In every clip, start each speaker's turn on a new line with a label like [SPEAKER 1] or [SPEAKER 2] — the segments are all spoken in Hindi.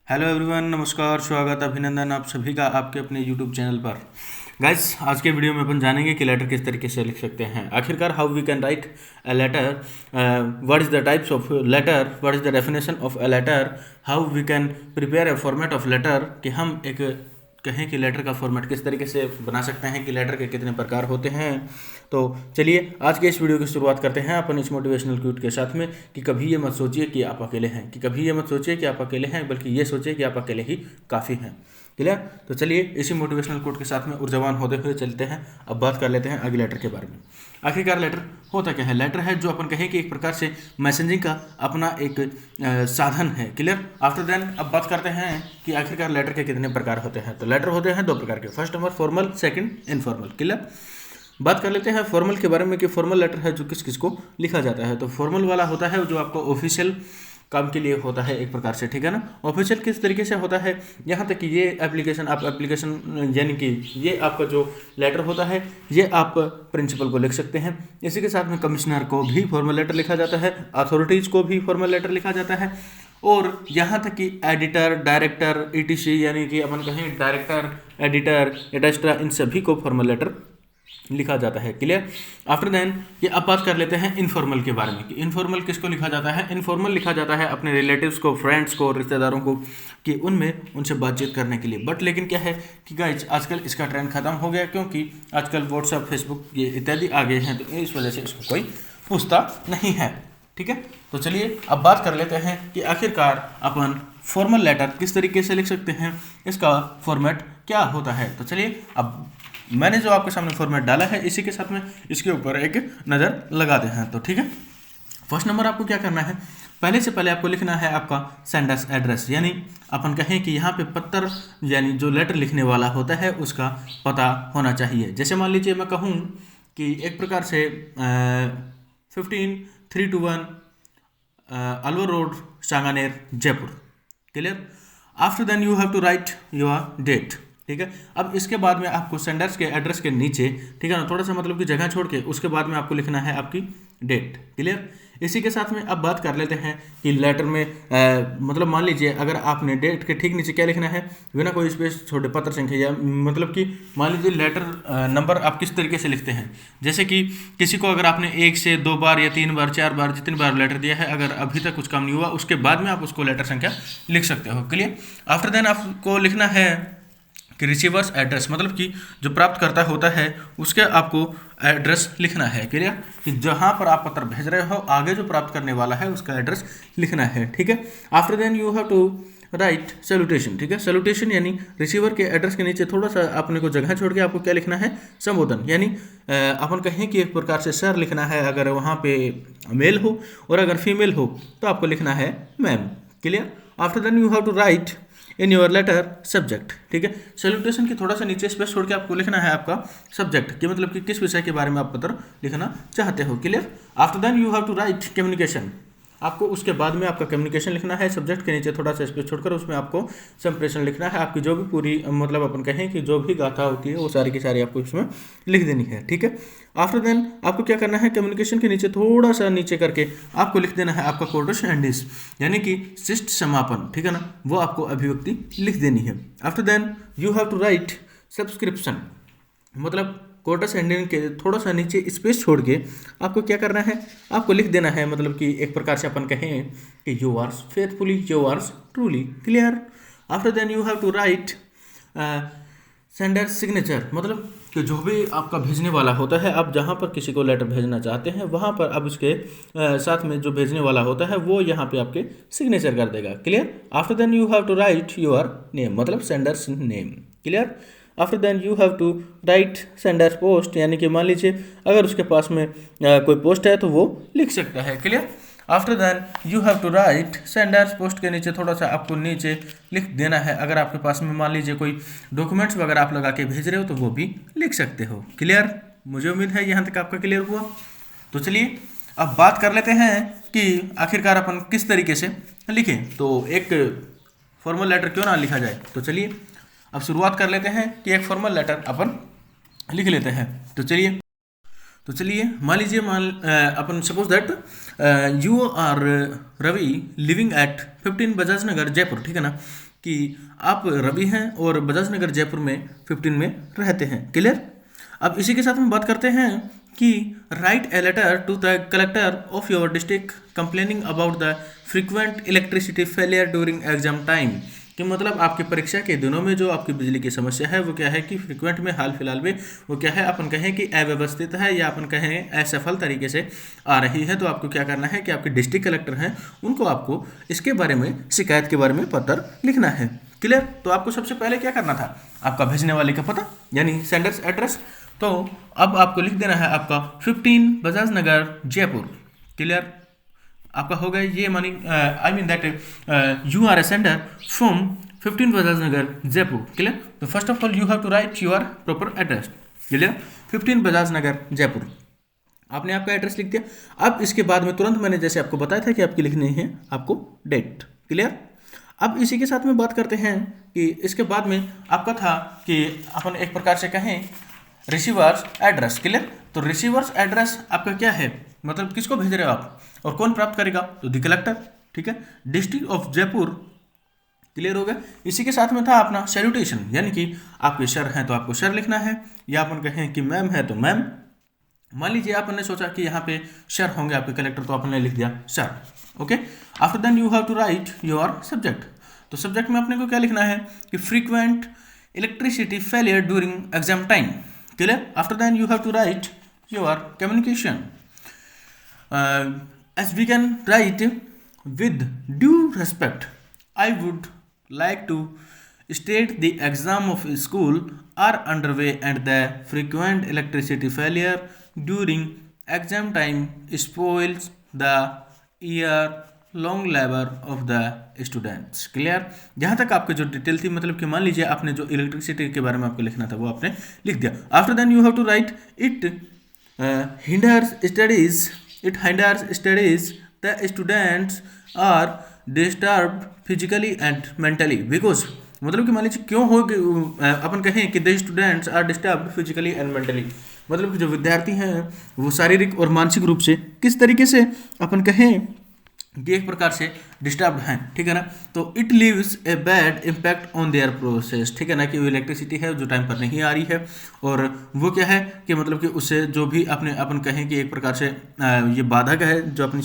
[SPEAKER 1] हेलो एवरीवन, नमस्कार, स्वागत, अभिनंदन आप सभी का आपके अपने यूट्यूब चैनल पर। गाइस, आज के वीडियो में अपन जानेंगे कि लेटर किस तरीके से लिख सकते हैं। आखिरकार how we can write a letter, what is the types of letter, what is the definition of a letter, how we can prepare a format of letter, कि हम एक कहें कि लेटर का फॉर्मेट किस तरीके से बना सकते हैं, कि लेटर के कितने प्रकार होते हैं। तो चलिए आज के इस वीडियो की शुरुआत करते हैं अपन इस मोटिवेशनल क्विट के साथ में, कि कभी ये मत सोचिए कि आप अकेले हैं, कि कभी ये मत सोचिए कि आप अकेले हैं, बल्कि ये सोचिए कि आप अकेले ही काफ़ी हैं। क्लियर? तो चलिए इसी मोटिवेशनल कोट के साथ में ऊर्जावान होते हुए चलते हैं। अब बात कर लेते हैं अगले लेटर के बारे में। आखिरकार लेटर होता क्या है? लेटर है जो अपन कहें कि एक प्रकार से मैसेजिंग का अपना एक साधन है। क्लियर? आफ्टर देन अब बात करते हैं कि आखिरकार लेटर के कितने प्रकार होते हैं। तो लेटर होते हैं दो प्रकार के। First number formal, second informal. Clear? बात कर लेते हैं फॉर्मल के बारे में कि फॉर्मल लेटर है जो किस किस को लिखा जाता है। तो फॉर्मल वाला होता है जो आपको ऑफिशियल काम के लिए होता है एक प्रकार से, ठीक है ना। ऑफिशियल किस तरीके से होता है, यहाँ तक कि ये एप्लीकेशन आप एप्लीकेशन यानी कि ये आपका जो लेटर होता है ये आप प्रिंसिपल को लिख सकते हैं। इसी के साथ में कमिश्नर को भी फॉर्मल लेटर लिखा जाता है, अथॉरिटीज़ को भी फॉर्मल लेटर लिखा जाता है, और यहाँ तक कि एडिटर, डायरेक्टर, ईटीसी यानी कि अपन कहें डायरेक्टर, एडिटर, एटस्ट्रा, इन सभी को फॉर्मल लेटर लिखा जाता है। क्लियर? आफ्टर देन ये अब बात कर लेते हैं इनफॉर्मल के बारे में, कि इनफॉर्मल किसको लिखा जाता है। इनफॉर्मल लिखा जाता है अपने रिलेटिव्स को, फ्रेंड्स को, रिश्तेदारों को, कि उनमें उनसे बातचीत करने के लिए। बट लेकिन क्या है कि गाइज आजकल इसका ट्रेंड खत्म हो गया, क्योंकि आजकल व्हाट्सएप, फेसबुक ये इत्यादि आ गए हैं, तो इस वजह से इसको कोई पूछता नहीं है। ठीक है, तो चलिए अब बात कर लेते हैं कि आखिरकार अपन फॉर्मल लेटर किस तरीके से लिख सकते हैं, इसका फॉर्मेट क्या होता है। तो चलिए अब मैंने जो आपके सामने फॉर्मेट डाला है इसी के साथ में इसके ऊपर एक नज़र लगाते हैं। तो ठीक है, फर्स्ट नंबर आपको क्या करना है, पहले से पहले आपको लिखना है आपका सेंडर्स एड्रेस, यानी अपन कहें कि यहाँ पे पत्र यानी जो लेटर लिखने वाला होता है उसका पता होना चाहिए। जैसे मान लीजिए मैं कहूँ कि एक प्रकार से 15-321 Alwar road, Sanganer, Jaipur. Clear? After then you have to write your date. ठीक है, अब इसके बाद में आपको सेंडर्स के एड्रेस के नीचे, ठीक है ना, थोड़ा सा मतलब कि जगह छोड़ के उसके बाद में आपको लिखना है आपकी डेट। क्लियर? इसी के साथ में अब बात कर लेते हैं कि लेटर में मतलब मान लीजिए अगर आपने डेट के ठीक नीचे क्या लिखना है, बिना कोई स्पेस छोटे पत्र संख्या, या मतलब कि मान लीजिए लेटर नंबर आप किस तरीके से लिखते हैं। जैसे कि किसी को अगर आपने 1 से 2 बार या 3 बार 4 बार जितनी बार लेटर दिया है, अगर अभी तक कुछ काम नहीं हुआ उसके बाद में आप उसको लेटर संख्या लिख सकते हो। क्लियर? आफ्टर देन आपको लिखना है कि रिसीवर्स एड्रेस, मतलब कि जो प्राप्तकर्ता होता है उसके आपको एड्रेस लिखना है। क्लियर? कि जहां पर आप पत्र भेज रहे हो आगे जो प्राप्त करने वाला है उसका एड्रेस लिखना है। ठीक है, after then you have to write salutation. ठीक है, सैल्यूटेशन यानी रिसीवर के एड्रेस के नीचे थोड़ा सा अपने को जगह छोड़ के आपको क्या लिखना है, संबोधन, यानी अपन कहें कि एक प्रकार से सर लिखना है अगर वहाँ पे मेल हो, और अगर फीमेल हो तो आपको लिखना है ma'am. Clear? After then you have to write in your letter subject. ठीक है, सैल्यूटेशन की थोड़ा सा नीचे स्पेस छोड़ के आपको लिखना है आपका सब्जेक्ट, कि मतलब कि किस विषय के बारे में आप पत्र लिखना चाहते हो। Clear? After then you have to write communication. आपको उसके बाद में आपका कम्युनिकेशन लिखना है, सब्जेक्ट के नीचे थोड़ा सा स्पेस छोड़कर उसमें आपको संप्रेषण लिखना है। आपकी जो भी पूरी मतलब अपन कहें कि जो भी गाथा होती है वो सारी की सारी आपको इसमें लिख देनी है। ठीक है, आफ्टर देन आपको क्या करना है, कम्युनिकेशन के नीचे थोड़ा सा नीचे करके आपको लिख देना है आपका कोटस एंडिस, यानी कि शिष्ट समापन। ठीक है ना, वो आपको अभिव्यक्ति लिख देनी है। After then you have to write subscription, मतलब कोटस एंडिंग के थोड़ा सा नीचे स्पेस छोड़ के आपको क्या करना है, आपको लिख देना है, मतलब कि एक प्रकार से अपन कहें कि you are faithfully, you are truly. Clear? After then you have to write sender signature, मतलब कि जो भी आपका भेजने वाला होता है, आप जहाँ पर किसी को लेटर भेजना चाहते हैं वहाँ पर अब उसके साथ में जो भेजने वाला होता है वो यहाँ पे आपके सिग्नेचर कर देगा। Clear? After then you have to write your name, मतलब sender's name. Clear? After then you have to write sender's post, यानी कि मान लीजिए अगर उसके पास में कोई पोस्ट है तो वो लिख सकता है। Clear? After then you have to write sender's post के नीचे थोड़ा सा आपको नीचे लिख देना है, अगर आपके पास में मान लीजिए कोई डॉक्यूमेंट्स वगैरह आप लगा के भेज रहे हो तो वो भी लिख सकते हो। क्लियर? मुझे उम्मीद है यहाँ तक आपका क्लियर हुआ। तो चलिए अब बात कर लेते हैं कि आखिरकार अपन किस तरीके से लिखें, तो एक फॉर्मल लेटर क्यों ना लिखा जाए। तो चलिए अब शुरुआत कर लेते हैं कि एक फॉर्मल लेटर अपन लिख लेते हैं। तो चलिए तो चलिए मान लीजिए अपन suppose that you are Ravi living at 15 Bajaj Nagar Jaipur, ठीक है ना, कि आप रवि हैं और बजाज नगर जयपुर में 15 में रहते हैं। क्लियर। अब इसी के साथ में बात करते हैं कि write a letter to the collector of your district complaining about the frequent electricity failure during exam time, कि मतलब आपकी परीक्षा के दिनों में जो आपकी बिजली की समस्या है वो क्या है कि फ्रीक्वेंट में हाल फिलहाल में वो क्या है, अपन कहें कि अव्यवस्थित है या अपन कहें असफल तरीके से आ रही है। तो आपको क्या करना है कि आपके डिस्ट्रिक्ट कलेक्टर हैं उनको आपको इसके बारे में, शिकायत के बारे में पत्र लिखना है। क्लियर। तो आपको सबसे पहले क्या करना था, आपका भेजने वाले का पता यानी सेंडर्स एड्रेस। तो अब आपको लिख देना है आपका 15 बजाज नगर जयपुर। क्लियर। आपका हो गया ये मानी I mean that you are a sender from 15 Bajaj Nagar Jaipur. Clear. तो first of all you have to write your proper address. Clear. 15 Bajaj Nagar Jaipur, आपने आपका एड्रेस लिख दिया। अब इसके बाद में तुरंत मैंने जैसे आपको बताया था कि आपकी लिखनी है आपको डेट। क्लियर। अब इसी के साथ में बात करते हैं कि इसके बाद में आपका था कि अपन एक प्रकार से कहें रिसीवर्स एड्रेस। क्लियर। तो रिसीवर्स एड्रेस आपका क्या है, मतलब किसको भेज रहे हो आप और कौन प्राप्त करेगा, तो द कलेक्टर। ठीक है। District of Jaipur. क्लियर हो गया। इसी के साथ में था अपना सैल्यूटेशन, यानी कि आपके सर हैं तो आपको सर लिखना है, या अपन कहें कि मैम है तो मैम। मान लीजिए आपने सोचा कि यहाँ पे सर होंगे आपके कलेक्टर, तो आपने लिख दिया sir. Okay. After then you have to write your subject. तो सब्जेक्ट में अपने को क्या लिखना है कि frequent electricity failure during exam time. Clear. After then you have to write your communication. As we can write, with due respect, I would like to state the exam of school are underway and the frequent electricity failure during exam time spoils the year-long labor of the students. Clear? जहाँ तक आपके जो डिटेल थी, मतलब कि मान लीजिए आपने जो इलेक्ट्रिसिटी के बारे में आपको लिखना था वो आपने लिख दिया। After then you have to write it hinders studies. It hinders studies. The students are disturbed physically and mentally because, मतलब कि मान लीजिए क्यों हो अपन कहें कि the students are disturbed physically and mentally, मतलब कि जो विद्यार्थी हैं वो शारीरिक और मानसिक रूप से किस तरीके से अपन कहें कि एक प्रकार से डिस्टर्ब हैं। ठीक है ना। तो it leaves a bad impact on their process. ठीक है ना, कि वो इलेक्ट्रिसिटी है जो टाइम पर नहीं आ रही है और वो क्या है कि मतलब कि उससे जो भी अपन कहें कि एक प्रकार से ये बाधक है जो अपनी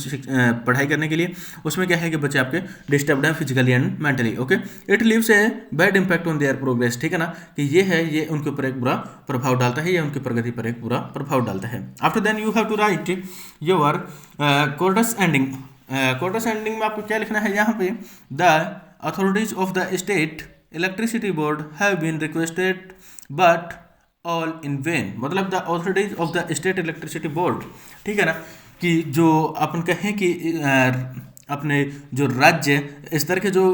[SPEAKER 1] पढ़ाई करने के लिए, उसमें क्या है कि बच्चे आपके डिस्टर्ब्ड हैं physically and mentally. Okay. It leaves a bad impact on their progress. ठीक है ना, कि ये उनके ऊपर एक बुरा प्रभाव डालता है, या उनकी प्रगति पर एक बुरा प्रभाव डालता है। After then you have to write your courteous ending. Courteous ending में आपको क्या लिखना है यहाँ पे, the authorities of the state electricity board have been requested but all in vain, मतलब the authorities of the state electricity board. ठीक है ना, कि जो अपन कहें कि अपने जो राज्य स्तर के जो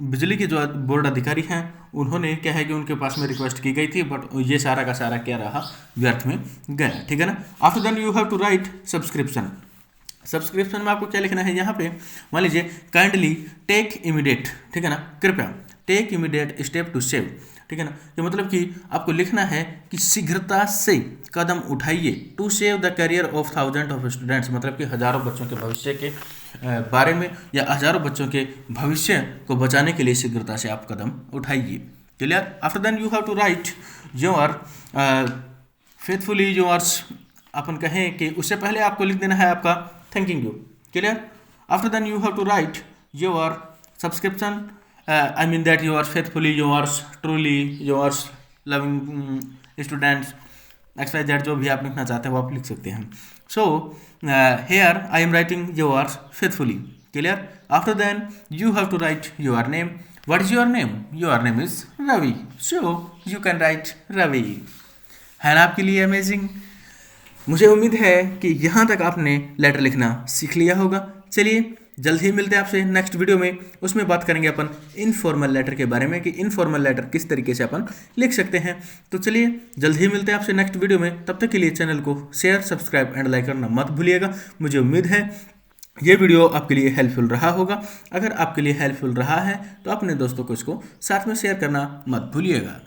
[SPEAKER 1] बिजली के जो बोर्ड अधिकारी हैं उन्होंने क्या है कि उनके पास में रिक्वेस्ट की गई थी, बट ये सारा का सारा क्या रहा, व्यर्थ में गया। ठीक है ना। After then you have to write subscription. Subscription में आपको क्या लिखना है यहाँ पे, मान लीजिए काइंडली टेक इमीडिएट। ठीक है ना, कृपया take immediate step to save. ठीक है ना, ये मतलब कि आपको लिखना है कि शीघ्रता से कदम उठाइए to save the career of thousand of students, मतलब कि हजारों बच्चों के भविष्य के बारे में या हजारों बच्चों के भविष्य को बचाने के लिए शीघ्रता से आप कदम उठाइए। Clear. After then you have to write your faithfully yours. अपन कहें कि उससे पहले आपको लिख देना है आपका thanking you. Clear. After then you have to write your subscription, I mean that your faithfully yours, truly yours, loving students, XYZ जो भी आप लिखना चाहते हैं वो आप लिख सकते हैं। So here I am writing yours faithfully. Clear. After then you have to write your name. What is your name? Your name is Ravi, so you can write Ravi. है ना आपके लिए अमेजिंग। मुझे उम्मीद है कि यहाँ तक आपने लेटर लिखना सीख लिया होगा। चलिए जल्द ही मिलते हैं आपसे नेक्स्ट वीडियो में, उसमें बात करेंगे अपन इनफॉर्मल लेटर के बारे में कि इनफॉर्मल लेटर किस तरीके से अपन लिख सकते हैं। तो चलिए जल्द ही मिलते हैं आपसे नेक्स्ट वीडियो में। तब तक के लिए चैनल को शेयर, सब्सक्राइब एंड लाइक करना मत भूलिएगा। मुझे उम्मीद है ये वीडियो आपके लिए हेल्पफुल रहा होगा। अगर आपके लिए हेल्पफुल रहा है तो अपने दोस्तों को इसको साथ में शेयर करना मत भूलिएगा।